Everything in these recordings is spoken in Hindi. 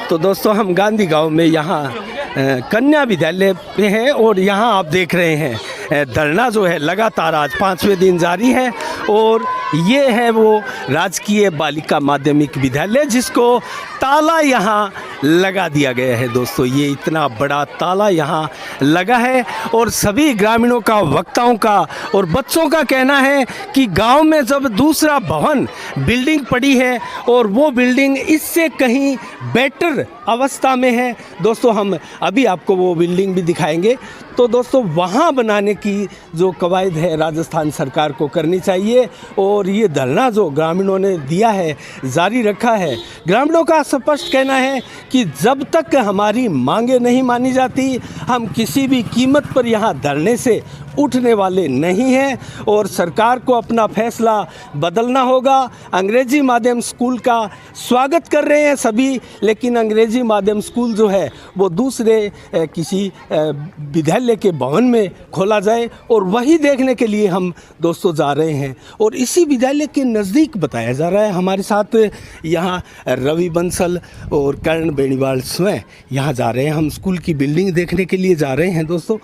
तो दोस्तों हम गांधी गांव में यहाँ कन्या विद्यालय पे हैं और यहाँ आप देख रहे हैं धरना जो है लगातार आज 5वें दिन जारी है। और ये है वो राजकीय बालिका माध्यमिक विद्यालय जिसको ताला यहाँ लगा दिया गया है। दोस्तों ये इतना बड़ा ताला यहाँ लगा है और सभी ग्रामीणों का, वक्ताओं का और बच्चों का कहना है कि गांव में जब दूसरा भवन बिल्डिंग पड़ी है और वो बिल्डिंग इससे कहीं बेटर अवस्था में है। दोस्तों हम अभी आपको वो बिल्डिंग भी दिखाएंगे। तो दोस्तों वहाँ बनाने की जो कवायद है राजस्थान सरकार को करनी चाहिए। और ये धरना जो ग्रामीणों ने दिया है, जारी रखा है, ग्रामीणों का स्पष्ट कहना है कि जब तक हमारी मांगे नहीं मानी जाती हम किसी भी कीमत पर यहाँ धरने से उठने वाले नहीं हैं। और सरकार को अपना फैसला बदलना होगा। अंग्रेजी माध्यम स्कूल का स्वागत कर रहे हैं सभी, लेकिन अंग्रेजी माध्यम स्कूल जो है वो दूसरे किसी विद्यालय के भवन में खोला जाए और वही देखने के लिए हम दोस्तों जा रहे हैं। और इसी विद्यालय के नज़दीक बताया जा रहा है, हमारे साथ यहाँ रवि बंसल और कर्ण बेनीवाल स्वयं यहाँ जा रहे हैं। हम स्कूल की बिल्डिंग देखने के लिए जा रहे हैं दोस्तों।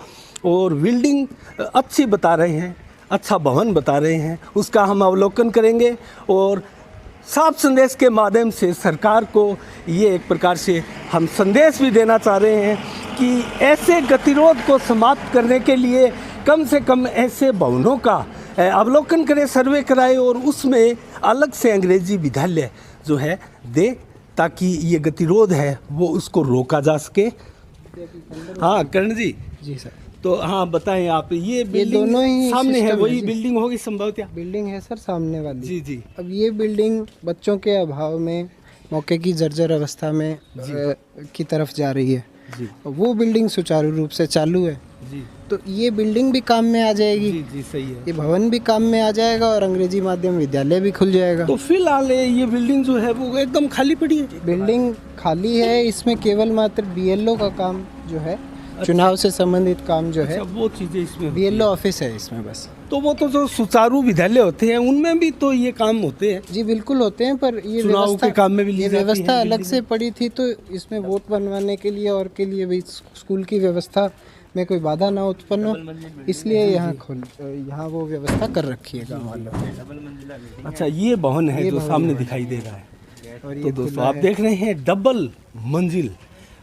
और बिल्डिंग अच्छी बता रहे हैं, अच्छा भवन बता रहे हैं, उसका हम अवलोकन करेंगे। और साफ संदेश के माध्यम से सरकार को ये एक प्रकार से हम संदेश भी देना चाह रहे हैं कि ऐसे गतिरोध को समाप्त करने के लिए कम से कम ऐसे भवनों का अवलोकन करें, सर्वे कराए और उसमें अलग से अंग्रेजी विद्यालय जो है दे, ताकि ये गतिरोध है वो उसको रोका जा सके। हाँ कर्ण जी सर। तो हाँ बताएं आप, ये दोनों ही सामने है, वही बिल्डिंग होगी संभवतः? बिल्डिंग है सर सामने वाली। जी। अब ये बिल्डिंग बच्चों के अभाव में मौके की जर्जर अवस्था में की तरफ जा रही है जी। वो बिल्डिंग सुचारू रूप से चालू है जी। तो ये बिल्डिंग भी काम में आ जाएगी। जी सही है। ये भवन भी काम में आ जाएगा और अंग्रेजी माध्यम विद्यालय भी खुल जाएगा। तो फिलहाल ये बिल्डिंग जो है वो एकदम खाली पड़ी है। बिल्डिंग खाली है, इसमें केवल मात्र BLO का काम जो है, चुनाव से संबंधित काम जो है, वो चीज़ें इसमें BLO ऑफिस है इसमें बस। तो वो तो जो सुचारू विद्यालय होते हैं उनमें भी तो ये काम होते हैं। जी बिल्कुल होते हैं, पर ये चुनाव के काम में भी ये व्यवस्था अलग से पड़ी थी तो इसमें वोट बनवाने के लिए और के लिए भी स्कूल की व्यवस्था में कोई बाधा ना उत्पन्न हो, इसलिए यहाँ वो व्यवस्था कर रखी है गाँव वालों ने। अच्छा ये भवन है जो सामने दिखाई दे रहा है। और तो दोस्तों आप देख रहे हैं डबल मंजिल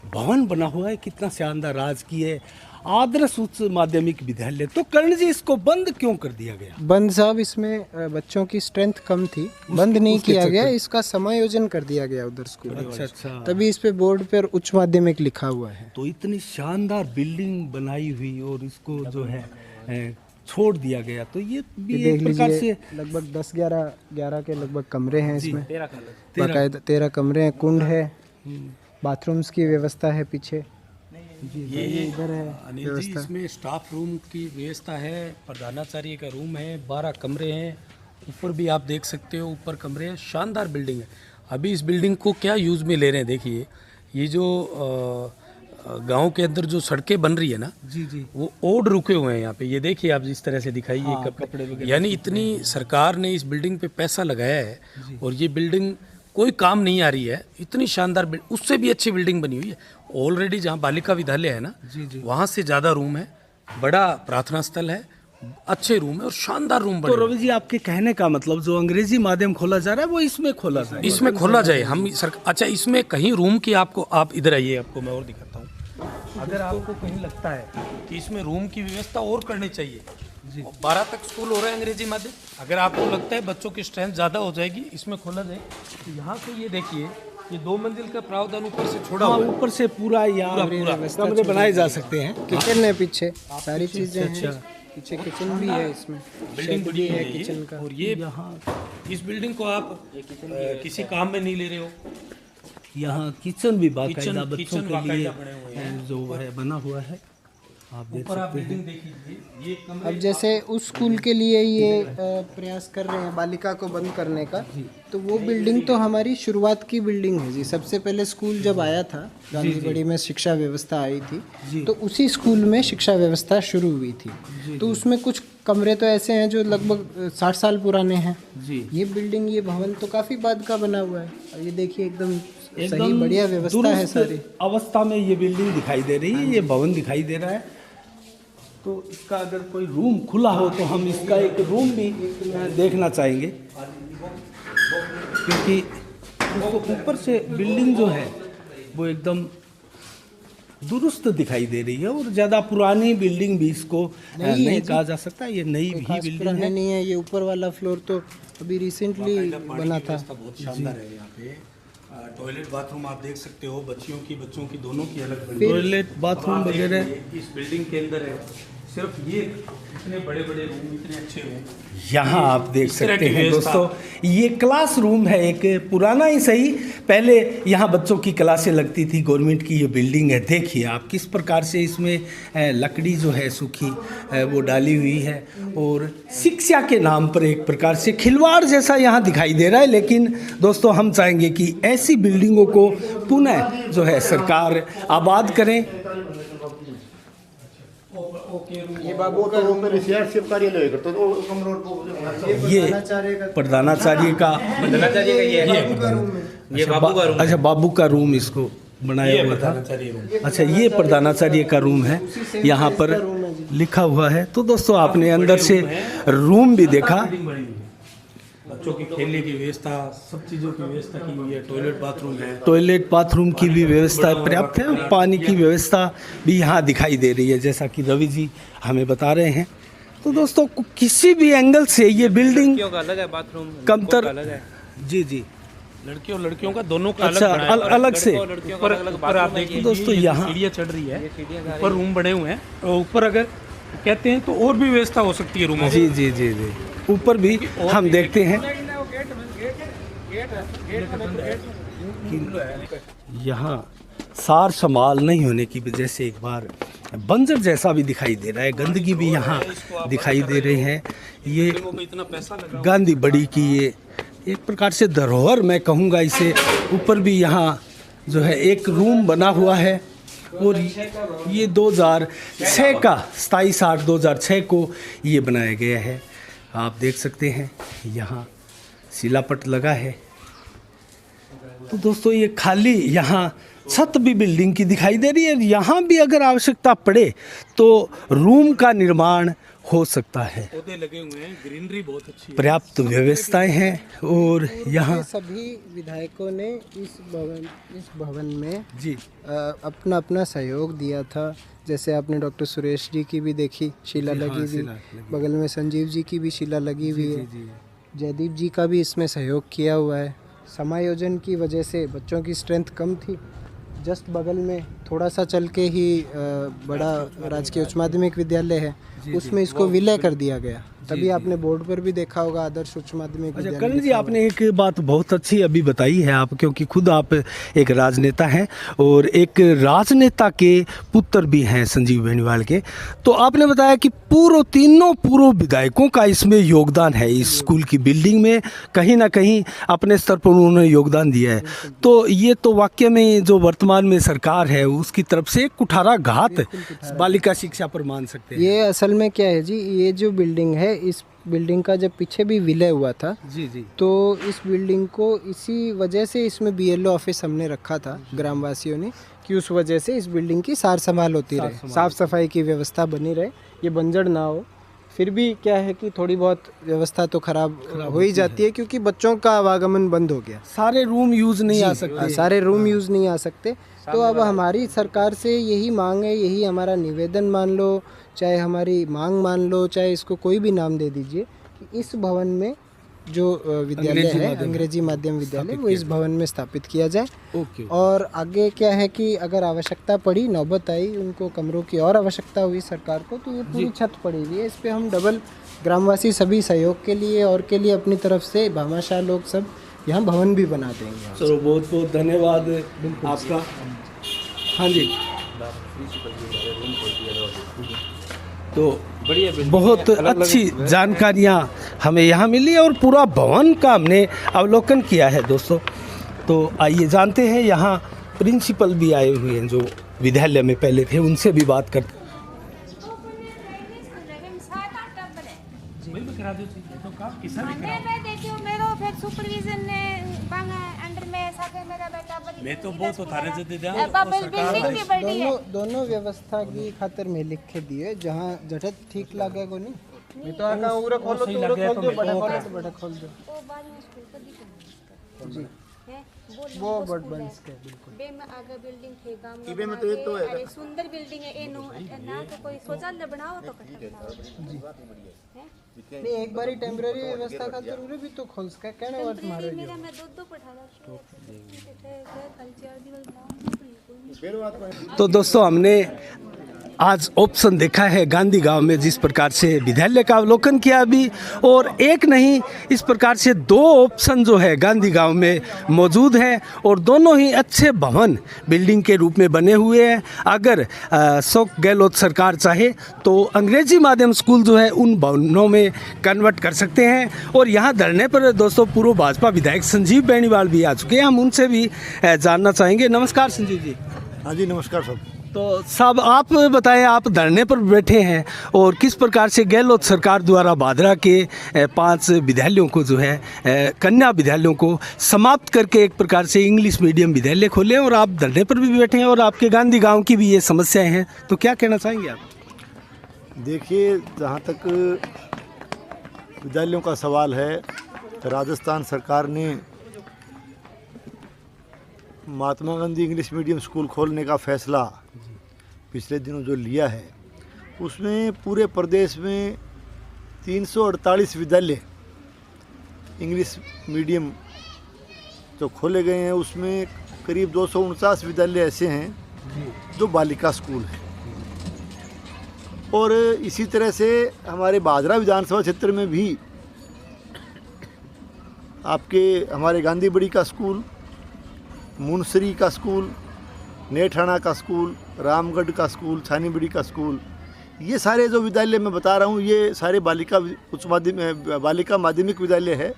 भवन बना हुआ है, कितना शानदार राजकीय आदर्श उच्च माध्यमिक विद्यालय। तो कर्ण जी इसको बंद क्यों कर दिया गया? बंद साहब, इसमें बच्चों की स्ट्रेंथ कम थी, बंद नहीं किया गया, इसका समायोजन कर दिया गया उधर स्कूल। अच्छा। तभी इस पे बोर्ड पर उच्च माध्यमिक लिखा हुआ है। तो इतनी शानदार बिल्डिंग बनाई हुई और इसको जो है छोड़ दिया गया, तो ये भी एक प्रकार से लगभग 10-11 के लगभग कमरे हैं इसमें, 13 कमरे हैं, कुंड है, बाथरूम्स की व्यवस्था है पीछे। ये इधर है अनिल जी, इसमें स्टाफ रूम की व्यवस्था है, प्रधानाचार्य का रूम है, 12 कमरे हैं, ऊपर भी आप देख सकते हो, ऊपर कमरे हैं, शानदार बिल्डिंग है। अभी इस बिल्डिंग को क्या यूज़ में ले रहे हैं, देखिए ये जो गांव के अंदर जो सड़कें बन रही है ना जी, वो ओड रुके हुए हैं यहाँ पे, ये देखिए आप जिस तरह से दिखाइए कपड़े, यानी इतनी सरकार ने इस बिल्डिंग पे पैसा लगाया है और ये बिल्डिंग कोई काम नहीं आ रही है, इतनी शानदार उससे भी अच्छी बिल्डिंग बनी हुई है ऑलरेडी। जहाँ बालिका विद्यालय है ना जी, वहाँ से ज़्यादा रूम है, बड़ा प्रार्थना स्थल है, अच्छे रूम है और शानदार रूम बने। तो रवि जी आपके कहने का मतलब जो अंग्रेजी माध्यम खोला जा रहा है वो इसमें खोला जाए? इसमें खोला जाए हम अच्छा इसमें कहीं रूम की आपको, आप इधर आइए, आपको मैं और दिखाता हूँ। अगर आपको कहीं लगता है कि इसमें रूम की व्यवस्था और करनी चाहिए, 12 तक स्कूल हो रहा है अंग्रेजी माध्यम, अगर आपको लगता है बच्चों की स्ट्रेंथ ज़्यादा हो जाएगी, इसमें खोला जाए तो यहाँ से ये देखिए, ये 2 मंजिल का प्रावधान ऊपर से छोड़ा हुआ है, ऊपर से पूरा यहाँ कमरे बनाए जा सकते हैं। किचन है पीछे, सारी चीजें हैं, पीछे किचन भी है, इसमें बिल्डिंग बड़ी है किचन का। और ये यहाँ इस बिल्डिंग को आप किसी काम में नहीं ले रहे हो, यहाँ किचन भी बाकायदा बच्चों के लिए जो है बना हुआ है, आप देख सकते हैं। ये अब जैसे उस स्कूल के लिए ये प्रयास कर रहे हैं बालिका को बंद करने का, तो वो बिल्डिंग तो हमारी शुरुआत की बिल्डिंग है जी। सबसे पहले स्कूल जब आया था, गांधीगढ़ी में शिक्षा व्यवस्था आई थी, तो उसी स्कूल में शिक्षा व्यवस्था शुरू हुई थी। तो उसमें कुछ कमरे तो ऐसे हैं जो लगभग 60 साल पुराने हैं। ये बिल्डिंग, ये भवन तो काफ़ी बाद का बना हुआ है। ये देखिए एकदम सही बढ़िया व्यवस्था है दुरुस्त सारी। अवस्था में ये बिल्डिंग दिखाई दे रही है, ये भवन दिखाई दे रहा है। तो इसका अगर कोई रूम खुला हो तो हम इसका एक रूम भी देखना चाहेंगे, क्योंकि उसको ऊपर से बिल्डिंग जो है वो एकदम दुरुस्त दिखाई दे रही है और ज़्यादा पुरानी बिल्डिंग भी इसको नहीं कहा जा सकता, ये नई भी खास बिल्डिंग पुराना है। नहीं है। ये ऊपर वाला फ्लोर तो अभी रिसेंटली बना था। बहुत शानदार है यहाँ पे। टॉयलेट बाथरूम आप देख सकते हो, बच्चों की दोनों की अलग टॉयलेट बाथरूम वगैरह इस बिल्डिंग के अंदर है। सिर्फ ये इतने बड़े बड़े रूम, इतने अच्छे रूम, यहाँ आप देख इस तरह सकते की हैं व्यवस्था। दोस्तों, ये क्लास रूम है, एक पुराना ही सही, पहले यहाँ बच्चों की क्लासें लगती थी। गवर्नमेंट की ये बिल्डिंग है, देखिए आप किस प्रकार से इसमें लकड़ी जो है सूखी वो डाली हुई है और शिक्षा के नाम पर एक प्रकार से खिलवाड़ जैसा यहाँ दिखाई दे रहा है। लेकिन दोस्तों हम चाहेंगे कि ऐसी बिल्डिंगों को पुनः जो है सरकार आबाद करें। ये बाबू का रूम में रिसर्च कार्यालय करते तो कमरोड को ये प्रधानाचार्य का अच्छा बाबू का रूम इसको बनाया हुआ था। अच्छा ये प्रधानाचार्य का रूम है, यहाँ पर लिखा हुआ है। तो दोस्तों आपने अंदर से रूम भी देखा, बच्चों की खेलने की व्यवस्था, सब चीज़ों की व्यवस्था की हुई है। टॉयलेट बाथरूम है, टॉयलेट बाथरूम की भी व्यवस्था पर्याप्त है, पानी की व्यवस्था भी यहाँ दिखाई दे रही है, जैसा कि रवि जी हमें बता रहे हैं। तो दोस्तों किसी भी एंगल से ये बिल्डिंग का अलग है, बाथरूम कमतर अलग है। जी जी लड़कियों लड़कियों का दोनों का अच्छा, अलग बनाया हुआ है। अलग से ऊपर आप देखिए दोस्तों यहाँ सीढ़ियाँ चढ़ रही है, ऊपर रूम बने हुए हैं और ऊपर अगर कहते हैं तो और भी व्यवस्था हो सकती है रूमों जी जी जी जी ऊपर भी हम देखते हैं कि यहाँ सार संभाल नहीं होने की वजह से एक बार बंजर जैसा भी दिखाई दे रहा है, गंदगी भी यहाँ दिखाई दे रही है। ये में इतना पैसा लगा। गांधी बड़ी की ये एक प्रकार से धरोहर मैं कहूँगा इसे। ऊपर भी यहाँ जो है एक रूम बना हुआ है और ये 2006 का 27/8/2006 को ये बनाया गया है। आप देख सकते हैं यहाँ शिलापट लगा है। तो दोस्तों ये खाली यहाँ छत भी बिल्डिंग की दिखाई दे रही है। यहाँ भी अगर आवश्यकता पड़े तो रूम का निर्माण हो सकता है। पौधे लगे हुए हैं, ग्रीनरी बहुत अच्छी है। पर्याप्त व्यवस्थाएं हैं और यहाँ सभी विधायकों ने इस भवन में जी अपना अपना सहयोग दिया था। जैसे आपने डॉक्टर सुरेश जी की भी देखी शिला लगी हुई, बगल में संजीव जी की भी शिला लगी हुई है, जयदीप जी का भी इसमें सहयोग किया हुआ है। समायोजन की वजह से बच्चों की स्ट्रेंथ कम थी, जस्ट बगल में थोड़ा सा चल के ही बड़ा राजकीय उच्च माध्यमिक विद्यालय है, उसमें इसको विलय कर दिया गया। तभी आपने बोर्ड पर भी देखा होगा आदर्श उच्च माध्यमिक अच्छा विद्यालय। करण जी आपने एक बात बहुत अच्छी अभी बताई है आप, क्योंकि खुद आप एक राजनेता हैं और एक राजनेता के पुत्र भी हैं संजीव बेनीवाल के। तो आपने बताया कि पूर्व विधायकों का इसमें योगदान है, इस स्कूल की बिल्डिंग में कहीं ना कहीं अपने स्तर पर उन्होंने योगदान दिया है। तो ये तो वाकई में जो वर्तमान में सरकार है उसकी तरफ से एक कुठाराघात बालिका शिक्षा पर मान सकते हैं। ये असल में क्या है जी, ये जो बिल्डिंग है, इस बिल्डिंग का जब पीछे भी विलय हुआ था जी जी तो इस बिल्डिंग को इसी वजह से इसमें BLO ऑफिस हमने रखा था ग्रामवासियों ने, कि उस वजह से इस बिल्डिंग की सार संभाल होती रहे, साफ सफाई की व्यवस्था बनी रहे, ये बंजर ना हो। फिर भी क्या है कि थोड़ी बहुत व्यवस्था तो खराब हो ही जाती है, क्योंकि बच्चों का आवागमन बंद हो गया, सारे रूम यूज नहीं आ सकते। सारे रूम यूज़ नहीं आ सकते। तो अब हमारी सरकार से यही मांग है, यही हमारा निवेदन मान लो, चाहे हमारी मांग मान लो, चाहे इसको कोई भी नाम दे दीजिए, कि इस भवन में जो विद्यालय है अंग्रेजी माध्यम विद्यालय वो इस भवन में स्थापित किया जाए। ओके। और आगे क्या है कि अगर आवश्यकता पड़ी, नौबत आई, उनको कमरों की और आवश्यकता हुई सरकार को, तो ये पूरी छत पड़ी हुई है, इस पे हम डबल ग्रामवासी सभी सहयोग के लिए और के लिए अपनी तरफ से भामाशाह लोग सब यहाँ भवन भी बना देंगे। चलो बहुत बहुत धन्यवाद आपका। हाँ जी तो बहुत अच्छी जानकारियाँ हमें यहाँ मिली और पूरा भवन का हमने अवलोकन किया है दोस्तों। तो आइए जानते हैं, यहाँ प्रिंसिपल भी आए हुए हैं जो विद्यालय में पहले थे, उनसे भी बात करते। मैं देखी हूँ, मेरो फिर सुपरविजन ने अंडर में साके मेरा बेटा बड़ी मैं तो बहुत उतारे से दे दिया बिल्डिंग भी बड़ी है। दोनों व्यवस्था की खातिर में लिख के दिए, जहाँ जटत ठीक लगे को नहीं मैं तो आका उरे खोलो तो उरे खोल दो, बड़ा खोलो तो बड़ा खोल दो वो बाद में स्कूल का दिखा जी। है वो बड़ बंस के बिल्कुल बे में आगे बिल्डिंग थे गांव में इबे में तो एक तो है। अरे सुंदर बिल्डिंग है ए नो ना तो कोई शौचालय बनाओ तो जी। नहीं एक बारी टेम्पररी व्यवस्था का जरूर भी तो खोल सके कहने वर्त मारो जो मेरा मैं दो पढ़ा था कल्चर दिवस बनाओ तो दोस्तों हमने आज ऑप्शन देखा है गांधी गांव में, जिस प्रकार से विद्यालय का अवलोकन किया अभी, और एक नहीं इस प्रकार से 2 ऑप्शन जो है गांधी गांव में मौजूद हैं और दोनों ही अच्छे भवन बिल्डिंग के रूप में बने हुए हैं। अगर अशोक गहलोत सरकार चाहे तो अंग्रेजी माध्यम स्कूल जो है उन भवनों में कन्वर्ट कर सकते हैं। और यहाँ धरने पर दोस्तों पूर्व भाजपा विधायक संजीव बेनीवाल भी आ चुके हैं, हम उनसे भी जानना चाहेंगे। नमस्कार संजीव जी। हाँ जी नमस्कार साहब। तो साहब आप बताएं, आप धरने पर बैठे हैं और किस प्रकार से गहलोत सरकार द्वारा भादरा के 5 विद्यालयों को जो है कन्या विद्यालयों को समाप्त करके एक प्रकार से इंग्लिश मीडियम विद्यालय खोले, और आप धरने पर भी बैठे हैं और आपके गांधी गांव की भी ये समस्याएं हैं, तो क्या कहना चाहेंगे आप? देखिए, जहाँ तक विद्यालयों का सवाल है, राजस्थान सरकार ने Mahatma Gandhi English medium school खोलने का फैसला पिछले दिनों जो लिया है, उसमें पूरे प्रदेश में 348 विद्यालय इंग्लिश मीडियम जो खोले गए हैं, उसमें करीब 249 विद्यालय ऐसे हैं जो बालिका स्कूल हैं। और इसी तरह से हमारे भादरा विधानसभा क्षेत्र में भी आपके हमारे गांधी बड़ी का स्कूल, मुनसरी का स्कूल, नेठाना का स्कूल, रामगढ़ का स्कूल, छानीबड़ी का स्कूल, ये सारे जो विद्यालय मैं बता रहा हूँ, ये सारे बालिका माध्यमिक विद्यालय है।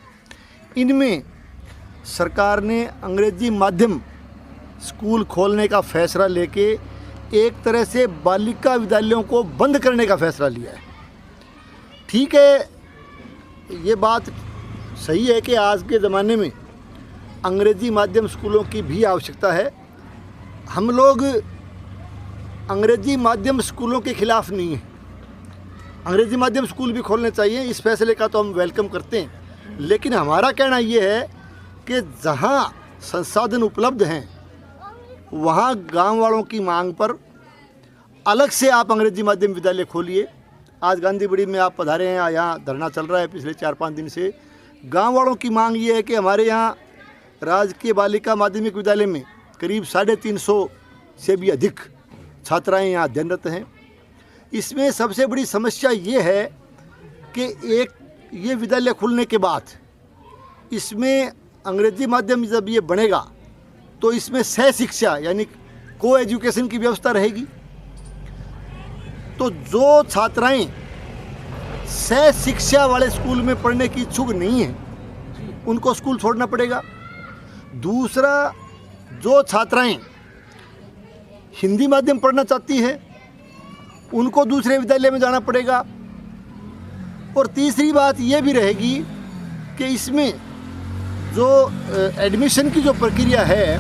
इनमें सरकार ने अंग्रेजी माध्यम स्कूल खोलने का फैसला लेके एक तरह से बालिका विद्यालयों को बंद करने का फैसला लिया है। ठीक है, ये बात सही है कि आज के ज़माने में अंग्रेजी माध्यम स्कूलों की भी आवश्यकता है। हम लोग अंग्रेजी माध्यम स्कूलों के खिलाफ नहीं हैं, अंग्रेजी माध्यम स्कूल भी खोलने चाहिए, इस फैसले का तो हम वेलकम करते हैं। लेकिन हमारा कहना ये है कि जहाँ संसाधन उपलब्ध हैं वहाँ गांव वालों की मांग पर अलग से आप अंग्रेजी माध्यम विद्यालय खोलिए। आज गांधी बड़ी में आप पधारे हैं, यहाँ धरना चल रहा है पिछले 4-5 दिन से। गांव वालों की मांग ये है कि हमारे यहाँ राजकीय बालिका माध्यमिक विद्यालय में करीब 350 से भी अधिक छात्राएं यहाँ अध्ययनरत हैं। इसमें सबसे बड़ी समस्या ये है कि एक ये विद्यालय खुलने के बाद इसमें अंग्रेजी माध्यम जब ये बनेगा तो इसमें सह शिक्षा यानी को एजुकेशन की व्यवस्था रहेगी। तो जो छात्राएं सह शिक्षा वाले स्कूल में पढ़ने की इच्छुक नहीं हैं उनको स्कूल छोड़ना पड़ेगा। दूसरा, जो छात्राएं हिंदी माध्यम पढ़ना चाहती है उनको दूसरे विद्यालय में जाना पड़ेगा। और तीसरी बात ये भी रहेगी कि इसमें जो एडमिशन की जो प्रक्रिया है,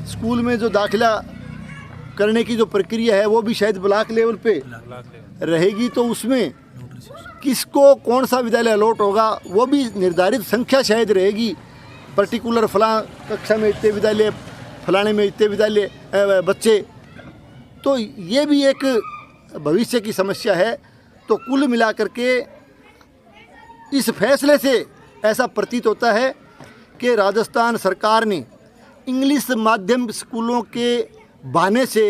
स्कूल में जो दाखिला करने की जो प्रक्रिया है वो भी शायद ब्लॉक लेवल पे रहेगी। तो उसमें किसको कौन सा विद्यालय अलॉट होगा वो भी निर्धारित संख्या शायद रहेगी। पर्टिकुलर फलां कक्षा में इतने विद्यालय, फलाने में इतने विद्यालय बच्चे, तो ये भी एक भविष्य की समस्या है। तो कुल मिलाकर के इस फैसले से ऐसा प्रतीत होता है कि राजस्थान सरकार ने इंग्लिश माध्यम स्कूलों के बहाने से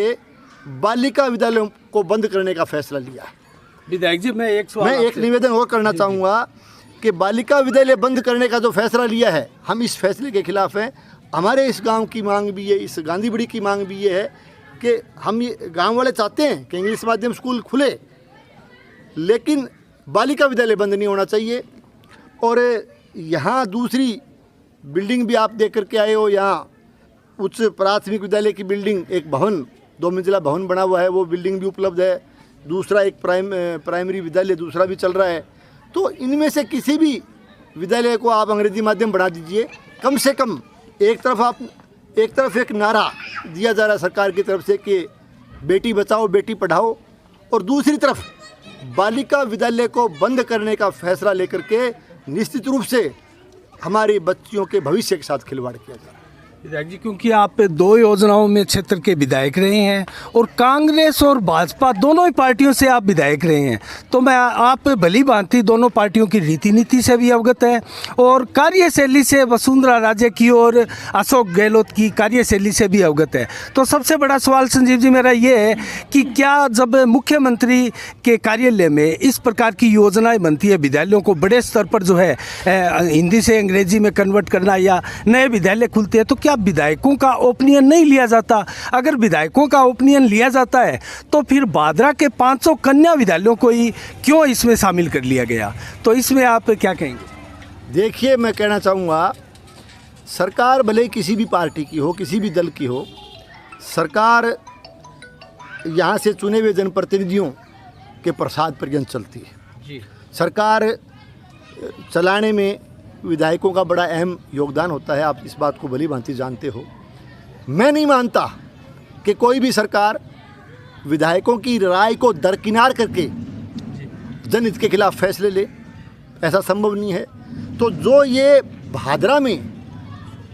बालिका विद्यालयों को बंद करने का फैसला लिया है। विधायक जी, मैं एक निवेदन और करना चाहूँगा कि बालिका विद्यालय बंद करने का जो फैसला लिया है, हम इस फैसले के खिलाफ हैं। हमारे इस गांव की मांग भी है, इस गांधी बड़ी की मांग भी ये है कि हम ये गांव वाले चाहते हैं कि इंग्लिश माध्यम स्कूल खुले, लेकिन बालिका विद्यालय बंद नहीं होना चाहिए। और यहाँ दूसरी बिल्डिंग भी आप देख करके आए हो, यहाँ उच्च प्राथमिक विद्यालय की बिल्डिंग, एक भवन 2 मंजिला भवन बना हुआ है, वो बिल्डिंग भी उपलब्ध है। दूसरा एक प्राइमरी विद्यालय दूसरा भी चल रहा है। तो इनमें से किसी भी विद्यालय को आप अंग्रेजी माध्यम बना दीजिए। कम से कम एक तरफ आप एक तरफ एक नारा दिया जा रहा है सरकार की तरफ से कि बेटी बचाओ बेटी पढ़ाओ, और दूसरी तरफ बालिका विद्यालय को बंद करने का फैसला लेकर के निश्चित रूप से हमारी बच्चियों के भविष्य के साथ खिलवाड़ किया जा रहा है। विधायक जी, क्योंकि आप 2 योजनाओं में क्षेत्र के विधायक रहे हैं और कांग्रेस और भाजपा दोनों ही पार्टियों से आप विधायक रहे हैं, तो मैं आप भली भांति दोनों पार्टियों की रीति नीति से भी अवगत है और कार्यशैली से वसुंधरा राजे की और अशोक गहलोत की कार्यशैली से भी अवगत है। तो सबसे बड़ा सवाल संजीव जी मेरा ये है कि क्या जब मुख्यमंत्री के कार्यालय में इस प्रकार की योजनाएं बनती है, विद्यालयों को बड़े स्तर पर जो है हिंदी से अंग्रेजी में कन्वर्ट करना या नए विद्यालय खुलते हैं, तो क्या विधायकों का ओपिनियन नहीं लिया जाता? अगर विधायकों का ओपिनियन लिया जाता है तो फिर भादरा के 500 कन्या विद्यालयों को ही क्यों इसमें शामिल कर लिया गया? तो इसमें आप क्या कहेंगे? देखिए, मैं कहना चाहूँगा, सरकार भले ही किसी भी पार्टी की हो, किसी भी दल की हो, सरकार यहाँ से चुने हुए जनप्रतिनिधियों के प्रसाद पर्यंत चलती है। जी। सरकार चलाने में विधायकों का बड़ा अहम योगदान होता है, आप इस बात को भली भांति जानते हो। मैं नहीं मानता कि कोई भी सरकार विधायकों की राय को दरकिनार करके जनहित के खिलाफ फैसले ले, ऐसा संभव नहीं है। तो जो ये भादरा में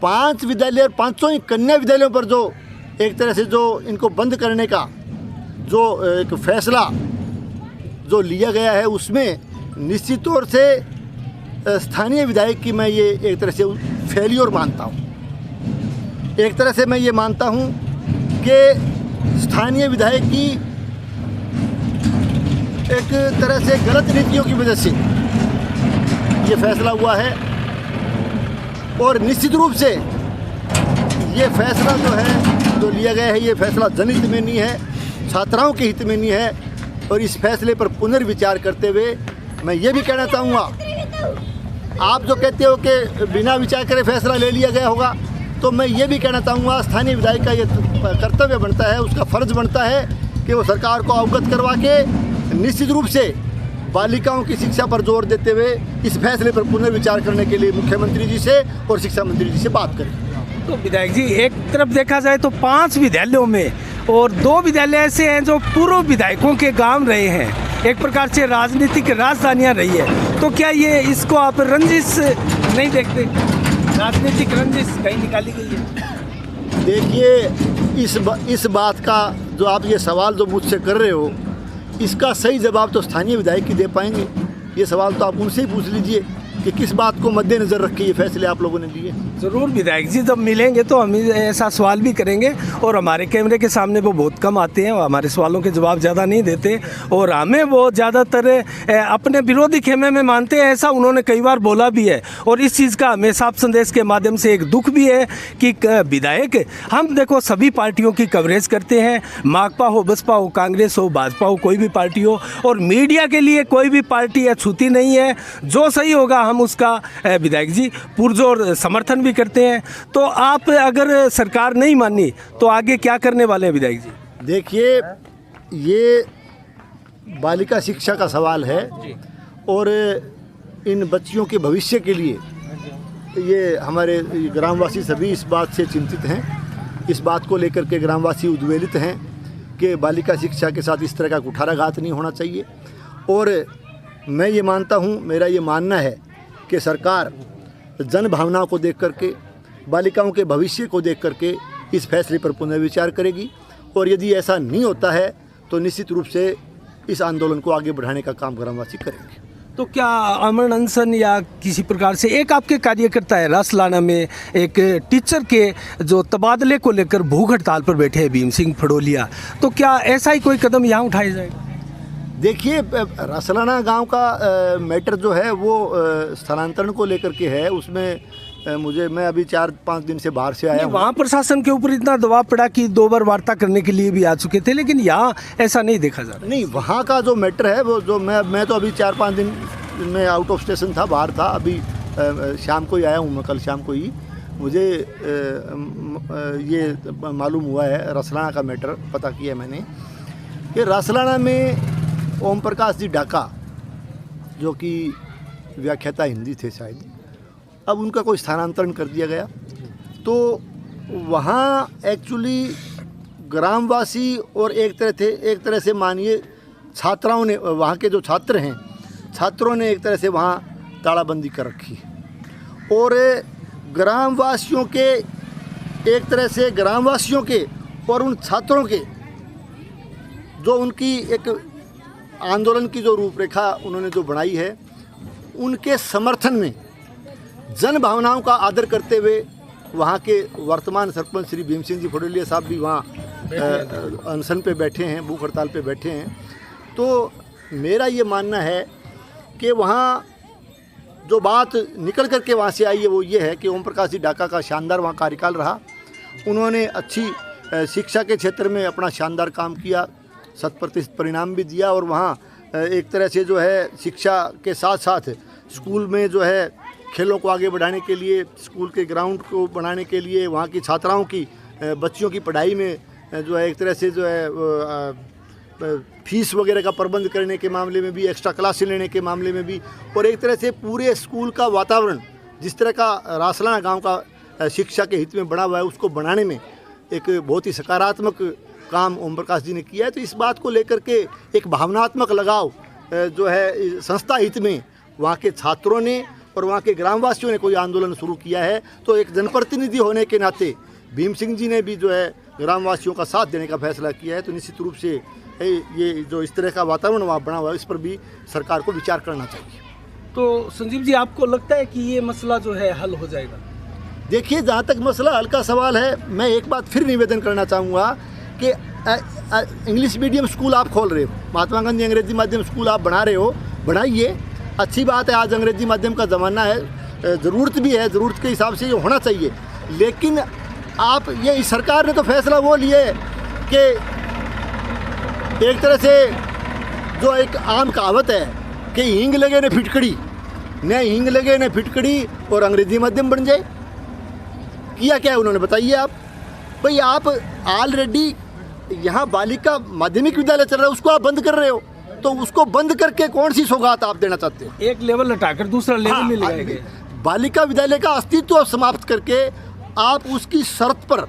5 विद्यालय और 500 कन्या विद्यालयों पर जो एक तरह से जो इनको बंद करने का जो एक फैसला जो लिया गया है, उसमें निश्चित तौर से स्थानीय विधायक की मैं ये एक तरह से फेलियर मानता हूँ। एक तरह से मैं ये मानता हूँ कि स्थानीय विधायक की एक तरह से गलत नीतियों की वजह से ये फैसला हुआ है, और निश्चित रूप से ये फैसला जो है जो लिया गया है, ये फैसला जनहित में नहीं है, छात्राओं के हित में नहीं है। और इस फैसले पर पुनर्विचार करते हुए मैं ये भी कहना चाहूँगा, आप जो कहते हो कि बिना विचार करे फैसला ले लिया गया होगा, तो मैं ये भी कहना चाहूँगा स्थानीय विधायक का ये कर्तव्य बनता है, उसका फ़र्ज़ बनता है कि वो सरकार को अवगत करवा के निश्चित रूप से बालिकाओं की शिक्षा पर जोर देते हुए इस फैसले पर पुनर्विचार करने के लिए मुख्यमंत्री जी से और शिक्षा मंत्री जी से बात करें। तो विधायक जी, एक तरफ देखा जाए तो 5 विद्यालयों में और 2 विद्यालय ऐसे हैं जो पूर्व विधायकों के गांव रहे हैं, एक प्रकार से राजनीतिक राजधानियां रही है, तो क्या ये इसको आप रंजिश नहीं देखते? राजनीतिक रंजिश कहीं निकाली गई है? देखिए, इस बात का जो आप ये सवाल जो मुझसे कर रहे हो, इसका सही जवाब तो स्थानीय विधायक ही दे पाएंगे। ये सवाल तो आप उनसे ही पूछ लीजिए कि किस बात को मद्देनज़र रख के ये फैसले आप लोगों ने लिए। ज़रूर विधायक जी, जब मिलेंगे तो हम ऐसा सवाल भी करेंगे, और हमारे कैमरे के सामने वो बहुत कम आते हैं, हमारे सवालों के जवाब ज़्यादा नहीं देते और हमें वो ज़्यादातर अपने विरोधी खेमे में मानते हैं, ऐसा उन्होंने कई बार बोला भी है। और इस चीज़ का हमें साफ संदेश के माध्यम से एक दुख भी है कि विधायक, हम देखो सभी पार्टियों की कवरेज करते हैं, माकपा हो, बसपा हो, कांग्रेस हो, भाजपा हो, कोई भी पार्टी हो, और मीडिया के लिए कोई भी पार्टी अछूती नहीं है। जो सही होगा हम उसका विधायक जी पुरजोर समर्थन भी करते हैं। तो आप अगर सरकार नहीं मानी तो आगे क्या करने वाले हैं विधायक जी? देखिए, ये बालिका शिक्षा का सवाल है और इन बच्चियों के भविष्य के लिए ये हमारे ग्रामवासी सभी इस बात से चिंतित हैं। इस बात को लेकर के ग्रामवासी उद्वेलित हैं कि बालिका शिक्षा के साथ इस तरह का कुठाराघात नहीं होना चाहिए। और मैं ये मानता हूँ, मेरा ये मानना है कि सरकार जन भावनाओं को देख करके, बालिकाओं के भविष्य को देख करके इस फैसले पर पुनर्विचार करेगी, और यदि ऐसा नहीं होता है तो निश्चित रूप से इस आंदोलन को आगे बढ़ाने का काम ग्रामवासी करेंगे। तो क्या अमन अनशन या किसी प्रकार से, एक आपके कार्यकर्ता है रसलाना में एक टीचर के जो तबादले को लेकर भूख हड़ताल पर बैठे हैं, भीम सिंह फड़ोलिया, तो क्या ऐसा ही कोई कदम यहाँ उठाया जाएगा? देखिए, रसलाना गांव का मैटर जो है वो स्थानांतरण को लेकर के है। उसमें मैं अभी 4-5 दिन से बाहर से आया हूँ। वहाँ प्रशासन के ऊपर इतना दबाव पड़ा कि 2 बार वार्ता करने के लिए भी आ चुके थे, लेकिन यहाँ ऐसा नहीं देखा जा रहा। नहीं, वहाँ का जो मैटर है वो जो मैं तो अभी 4-5 दिन में आउट ऑफ स्टेशन था, बाहर था। अभी शाम को ही आया हूँ मैं, कल शाम को ही मुझे ये मालूम हुआ है, रसलाना का मैटर पता किया मैंने कि रसलाना में ओम प्रकाश जी डाका, जो कि व्याख्याता हिंदी थे शायद, अब उनका कोई स्थानांतरण कर दिया गया। तो वहाँ एक्चुअली ग्रामवासी और एक तरह से मानिए छात्राओं ने, वहाँ के जो छात्र हैं, छात्रों ने एक तरह से वहाँ तालाबंदी कर रखी है। और ग्रामवासियों के, एक तरह से ग्रामवासियों के और उन छात्रों के जो उनकी एक आंदोलन की जो रूपरेखा उन्होंने जो बनाई है, उनके समर्थन में जन भावनाओं का आदर करते हुए वहाँ के वर्तमान सरपंच श्री भीम सिंह जी फड़ोलिया साहब भी वहाँ अनशन पे बैठे हैं, भूख हड़ताल पे बैठे हैं। तो मेरा ये मानना है कि वहाँ जो बात निकल कर के वहाँ से आई है वो ये है कि ओम प्रकाश जी डाका का शानदार वहाँ कार्यकाल रहा। उन्होंने अच्छी शिक्षा के क्षेत्र में अपना शानदार काम किया, 100% परिणाम भी दिया। और वहाँ एक तरह से जो है शिक्षा के साथ साथ स्कूल में जो है खेलों को आगे बढ़ाने के लिए, स्कूल के ग्राउंड को बनाने के लिए, वहाँ की छात्राओं की, बच्चियों की पढ़ाई में जो है एक तरह से जो है फीस वगैरह का प्रबंध करने के मामले में भी, एक्स्ट्रा क्लासें लेने के मामले में भी, और एक तरह से पूरे स्कूल का वातावरण जिस तरह का रासलाना गांव का शिक्षा के हित में बना हुआ है, उसको बनाने में एक बहुत ही सकारात्मक काम ओम प्रकाश जी ने किया है। तो इस बात को लेकर के एक भावनात्मक लगाव जो है संस्था हित में वहाँ के छात्रों ने और वहाँ के ग्रामवासियों ने कोई आंदोलन शुरू किया है। तो एक जनप्रतिनिधि होने के नाते भीम सिंह जी ने भी जो है ग्रामवासियों का साथ देने का फैसला किया है। तो निश्चित रूप से ये जो इस तरह का वातावरण वहाँ बना हुआ है, इस पर भी सरकार को विचार करना चाहिए। तो संजीव जी, आपको लगता है कि ये मसला जो है हल हो जाएगा? देखिए, जहाँ तक मसला हल का सवाल है, मैं एक बात फिर निवेदन करना चाहूँगा कि इंग्लिश मीडियम स्कूल आप खोल रहे हो, महात्मा गांधी अंग्रेजी माध्यम स्कूल आप बना रहे हो, बनाइए, अच्छी बात है। आज अंग्रेजी माध्यम का ज़माना है, ज़रूरत भी है, ज़रूरत के हिसाब से ये होना चाहिए। लेकिन आप ये, इस सरकार ने तो फैसला वो लिए कि एक तरह से जो एक आम कहावत है कि हींग लगे न फिटकड़ी, न हींग लगे न फिटकड़ी और अंग्रेजी माध्यम बन जाए। किया क्या है उन्होंने, बताइए आप। भाई आप ऑलरेडी यहाँ बालिका माध्यमिक विद्यालय चल रहा है, उसको आप बंद कर रहे हो, तो उसको बंद करके कौन सी सौगात आप देना चाहते हो? एक लेवल हटाकर दूसरा लेवल में ले गए। बालिका विद्यालय का अस्तित्व समाप्त करके आप उसकी शर्त पर,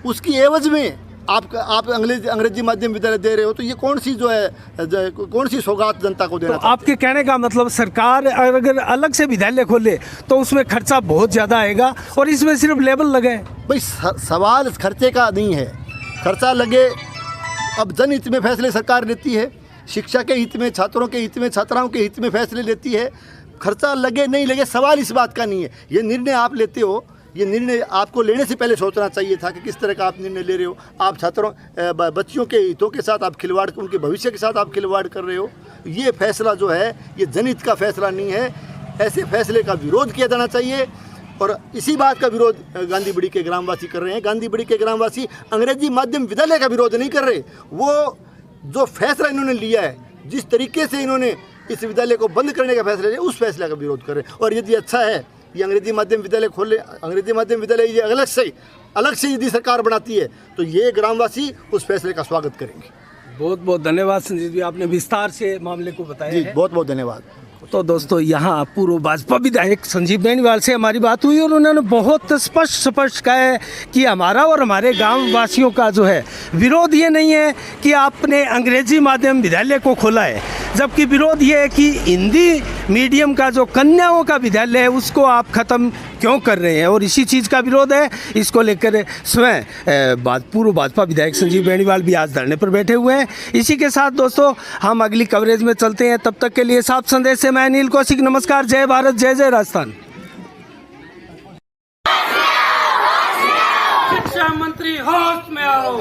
उसकी एवज में आप अंग्रेजी माध्यम विद्यालय दे रहे हो, तो ये कौन सी जो है कौन सी सौगात जनता को देना? तो आपके कहने का मतलब सरकार अगर अलग से विद्यालय खोले तो उसमें खर्चा बहुत ज़्यादा आएगा और इसमें सिर्फ लेबल लगे। भाई सवाल खर्चे का नहीं है, खर्चा लगे, अब जनहित में फैसले सरकार लेती है, शिक्षा के हित में, छात्रों के हित में, छात्राओं के हित में फैसले लेती है। खर्चा लगे नहीं लगे सवाल इस बात का नहीं है। ये निर्णय आप लेते हो, ये निर्णय आपको लेने से पहले सोचना चाहिए था कि किस तरह का आप निर्णय ले रहे हो। आप छात्रों, बच्चियों के हितों के साथ आप खिलवाड़, उनके भविष्य के साथ आप खिलवाड़ कर रहे हो। ये फैसला जो है ये जनहित का फैसला नहीं है। ऐसे फैसले का विरोध किया जाना चाहिए और इसी बात का विरोध गांधी बड़ी के ग्रामवासी कर रहे हैं। गांधी बड़ी के ग्रामवासी अंग्रेजी माध्यम विद्यालय का विरोध नहीं कर रहे, वो जो फैसला इन्होंने लिया है, जिस तरीके से इन्होंने इस विद्यालय को बंद करने का फैसला लिया, उस फैसले का विरोध कर रहे हैं। और यदि अच्छा है ये अंग्रेजी माध्यम विद्यालय खोले, अंग्रेजी माध्यम विद्यालय ये अलग से यदि सरकार बनाती है तो ये ग्रामवासी उस फैसले का स्वागत करेंगे। बहुत बहुत धन्यवाद संजीव जी, आपने विस्तार से मामले को बताया जी, है। बहुत बहुत धन्यवाद। तो दोस्तों, यहाँ पूर्व भाजपा विधायक संजीव बेनीवाल से हमारी बात हुई और उन्होंने बहुत स्पष्ट कहा है कि हमारा और हमारे गांव वासियों का जो है विरोध ये नहीं है कि आपने अंग्रेजी माध्यम विद्यालय को खोला है, जबकि विरोध ये है कि हिंदी मीडियम का जो कन्याओं का विद्यालय है उसको आप ख़त्म क्यों कर रहे हैं, और इसी चीज़ का विरोध है। इसको लेकर स्वयं पूर्व भाजपा विधायक संजीव बेनीवाल भी आज धरने पर बैठे हुए हैं। इसी के साथ दोस्तों हम अगली कवरेज में चलते हैं, तब तक के लिए साफ संदेश से मैं अनिल कौशिक, नमस्कार, जय भारत, जय जय राजस्थान। शिक्षा मंत्री होश में आओ,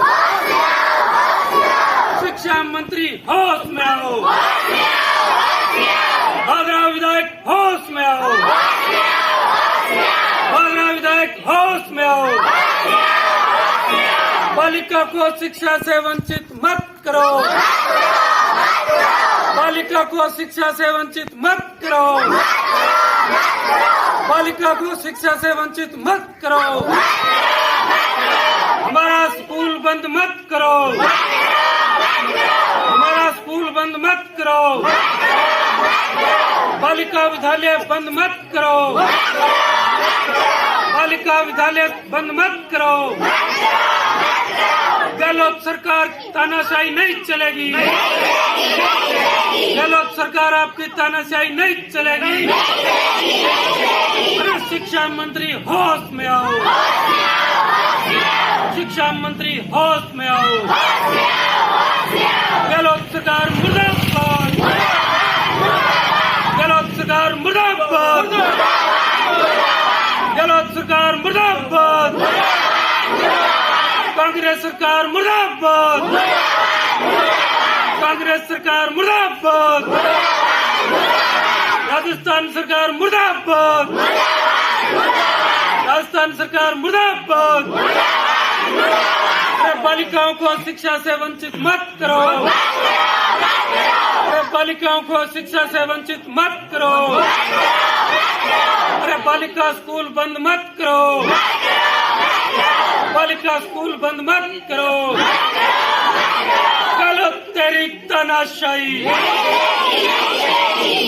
शिक्षा मंत्री होश में आओ, भागरा विधायक होश में आओ, भागरा विधायक होश में आओ। बालिका को शिक्षा से वंचित मत करो, बालिका को शिक्षा से वंचित मत करो, बालिका को शिक्षा से वंचित मत करो। हमारा स्कूल बंद मत करो, हमारा स्कूल बंद मत करो, बालिका विद्यालय बंद मत करो, बालिका विद्यालय बंद मत करो। गहलोत सरकार तानाशाही नहीं चलेगी। गहलोत सरकार आपकी तानाशाही नहीं चलेगी। अरे शिक्षा मंत्री होश में आओ। शिक्षा मंत्री होश में आओ। गहलोत सरकार मुर्दाबाद। गहलोत सरकार मुर्दाबाद। गहलोत सरकार मुर्दाबाद। कांग्रेस सरकार मुर्दाबाद। कांग्रेस सरकार मुर्दाबाद। राजस्थान सरकार मुर्दाबाद। राजस्थान सरकार मुर्दाबाद। अरे बालिकाओं को शिक्षा से वंचित मत करो। अरे बालिकाओं को शिक्षा से वंचित मत करो। अरे बालिका स्कूल बंद मत करो। बालिका स्कूल बंद मत करो। गहलोत तेरी तानाशाही।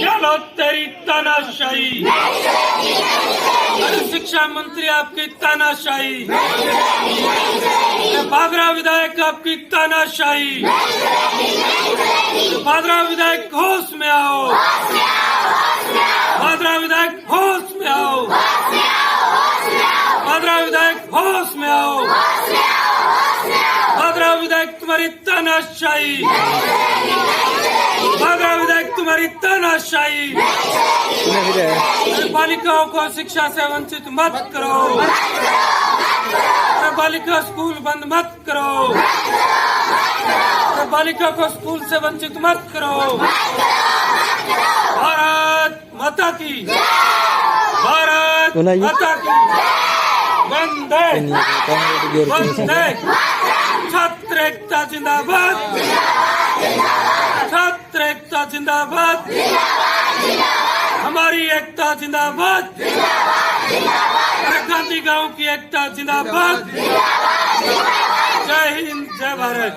गहलोत तेरी तानाशाही। अरे शिक्षा मंत्री आपकी तानाशाही। भादरा विधायक आपकी तानाशाही। भादरा विधायक होश में आओ। भादरा विधायक होश में आओ। भादरा विधायक होश में आओ। भादरा विधायक तुम्हारी तानाशाही। भादरा विधायक तुम्हारी तानाशाही। बालिकाओं को शिक्षा से वंचित मत करो। बालिका स्कूल बंद मत करो। बालिका को स्कूल से वंचित मत करो। भारत माता की। भारत माता की। वंदे वंदे। छात्र एकता जिंदाबाद। छात्र एकता जिंदाबाद। हमारी एकता जिंदाबाद। गांधी गांव की एकता जिंदाबाद। जय हिंद जय भारत।